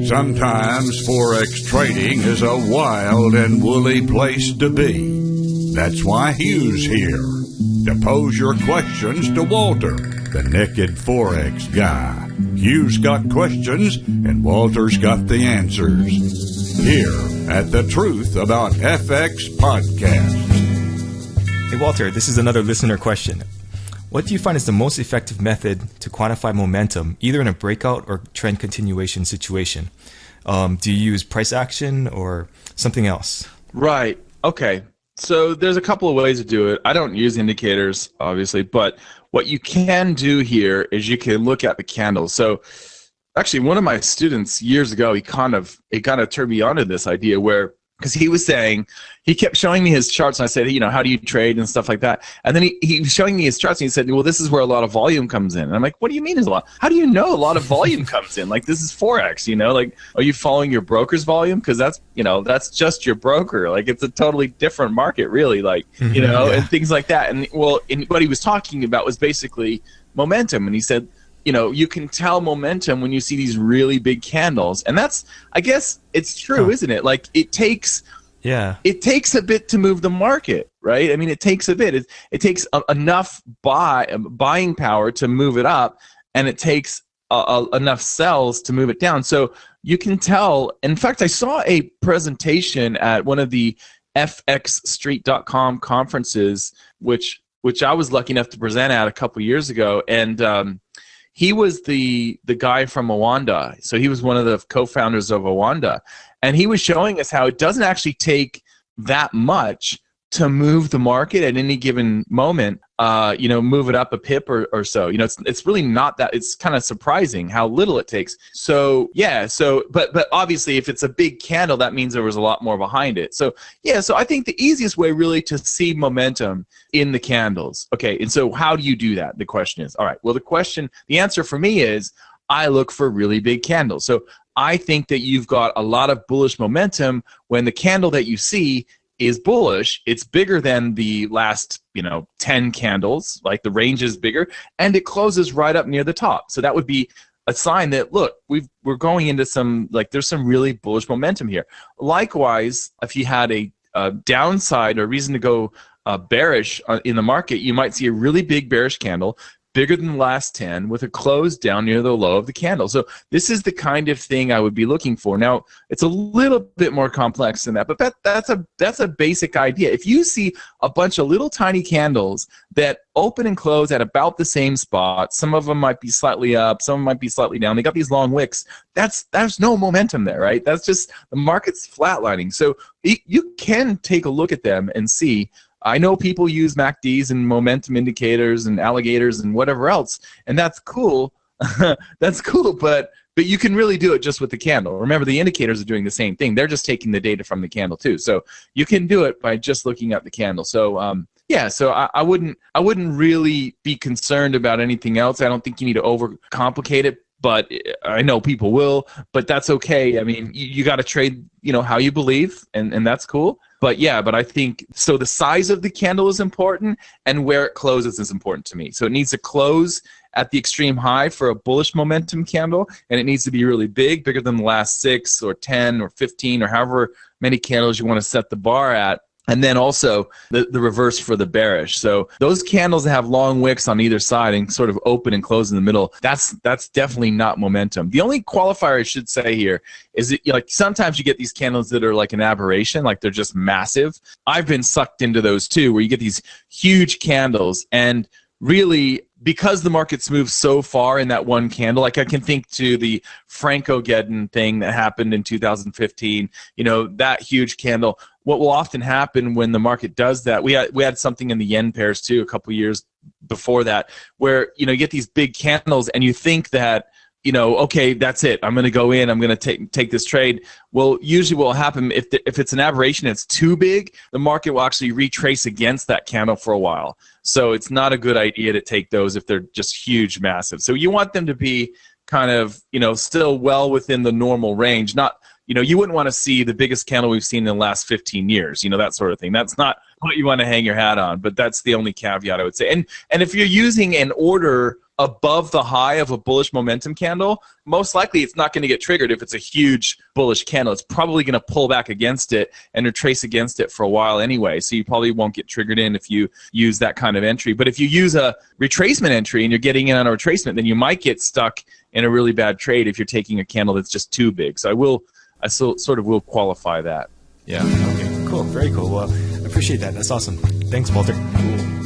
Sometimes Forex trading is a wild and woolly place to be. That's why Hugh's here, to pose your questions to Walter, the naked Forex guy. Hugh's got questions, and Walter's got the answers. Here at the Truth About FX podcast. Hey Walter, this is another listener question. What do you find is the most effective method to quantify momentum, either in a breakout or trend continuation situation? Do you use price action or something else? Right. Okay. So there's a couple of ways to do it. I don't use indicators, obviously, but what you can do here is you can look at the candles. So actually, one of my students years ago, he kind of turned me on to this idea where, because he was saying, he kept showing me his charts, and I said, how do you trade and stuff like that? And then he was showing me his charts, and he said, well, this is where a lot of volume comes in. And I'm like, what do you mean there's a lot? How do you know a lot of volume comes in? Like, this is Forex, Like, are you following your broker's volume? Because that's just your broker. Like, it's a totally different market, really, and things like that. And, what he was talking about was basically momentum. And he said, you can tell momentum when you see these really big candles. And that's, I guess, it's true, isn't it? Like, it takes a bit to move the market, right? I mean, it takes a bit. It takes enough buying power to move it up, and it takes enough sells to move it down. So you can tell. In fact, I saw a presentation at one of the FXStreet.com conferences, which I was lucky enough to present at a couple years ago, and he was the guy from Awanda. So he was one of the co-founders of Awanda. And he was showing us how it doesn't actually take that much to move the market at any given moment, move it up a pip or so. It's really not that. It's kind of surprising how little it takes. So, but obviously if it's a big candle, that means there was a lot more behind it. So, so I think the easiest way really to see momentum in the candles. Okay, and so how do you do that? The question is, all right, well, the answer for me is I look for really big candles. So I think that you've got a lot of bullish momentum when the candle that you see is bullish. It's bigger than the last 10 candles, like the range is bigger, and it closes right up near the top. So that would be a sign that, look, we're going into there's some really bullish momentum here. Likewise, if you had a downside or reason to go bearish in the market, you might see a really big bearish candle, bigger than the last 10, with a close down near the low of the candle. So this is the kind of thing I would be looking for. Now, it's a little bit more complex than that, but that's a basic idea. If you see a bunch of little tiny candles that open and close at about the same spot, some of them might be slightly up, some might be slightly down, they got these long wicks, there's no momentum there, right? That's just the market's flatlining. So you can take a look at them and see. I know people use MACDs and momentum indicators and alligators and whatever else, and that's cool. That's cool, but you can really do it just with the candle. Remember, the indicators are doing the same thing. They're just taking the data from the candle too. So you can do it by just looking at the candle. So so I wouldn't really be concerned about anything else. I don't think you need to overcomplicate it, but I know people will, but that's okay. I mean, you got to trade, how you believe, and that's cool. But I think, so the size of the candle is important, and where it closes is important to me. So it needs to close at the extreme high for a bullish momentum candle, and it needs to be really bigger than the last 6 or 10 or 15 or however many candles you want to set the bar at. And then also the reverse for the bearish. So those candles that have long wicks on either side and sort of open and close in the middle, that's definitely not momentum. The only qualifier I should say here is that, sometimes you get these candles that are like an aberration, like they're just massive. I've been sucked into those too, where you get these huge candles, and really, because the market's moved so far in that one candle, like I can think to the Franco-Geddon thing that happened in 2015, that huge candle. What will often happen when the market does that, we had something in the yen pairs too a couple years before that, where you get these big candles and you think that, okay, that's it, I'm going to go in, I'm going to take this trade. Well, usually what will happen, if it's an aberration, it's too big, the market will actually retrace against that candle for a while. So it's not a good idea to take those if they're just huge, massive. So you want them to be kind of, still well within the normal range, not, you wouldn't want to see the biggest candle we've seen in the last 15 years, that sort of thing. That's not what you want to hang your hat on, but that's the only caveat I would say. And if you're using an order above the high of a bullish momentum candle, most likely it's not going to get triggered. If it's a huge bullish candle, it's probably going to pull back against it and retrace against it for a while anyway. So you probably won't get triggered in if you use that kind of entry. But if you use a retracement entry and you're getting in on a retracement, then you might get stuck in a really bad trade if you're taking a candle that's just too big. So I sort of will qualify that. Yeah. Okay. Cool. Very cool. Well, I appreciate that. That's awesome. Thanks, Walter. Cool.